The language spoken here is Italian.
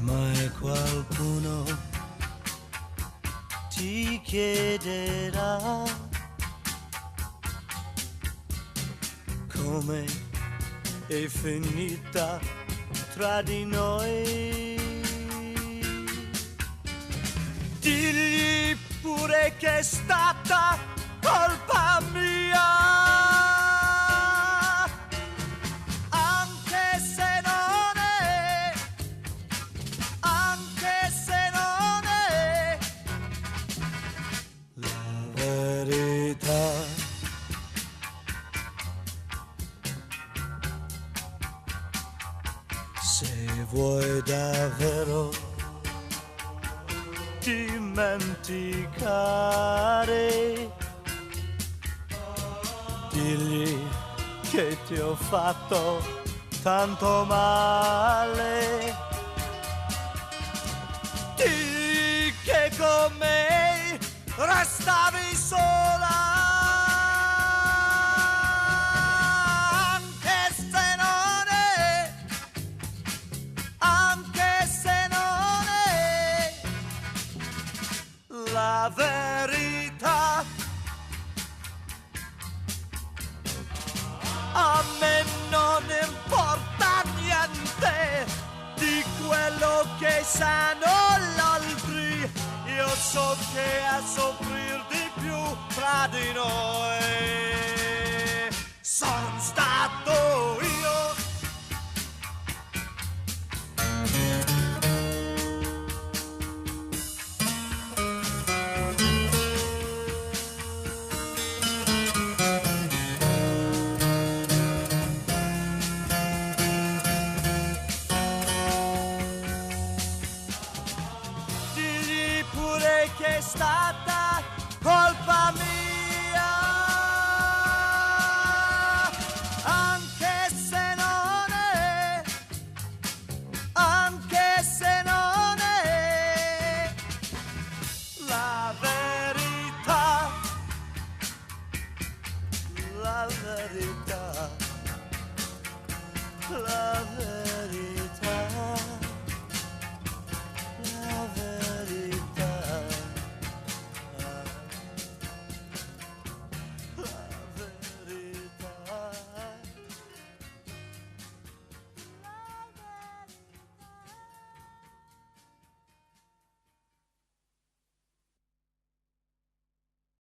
mai qualcuno ti chiederà come è finita tra di noi. Digli pure che è stata colpa mia, anche se non è, anche se non è la verità. Se vuoi davvero dimenticare, digli che ti ho fatto tanto male. Digli che con me restavi sola, anche se non è, anche se non è la verità. A me non importa niente di quello che sanno gli altri, io so che a soffrir di più tra di noi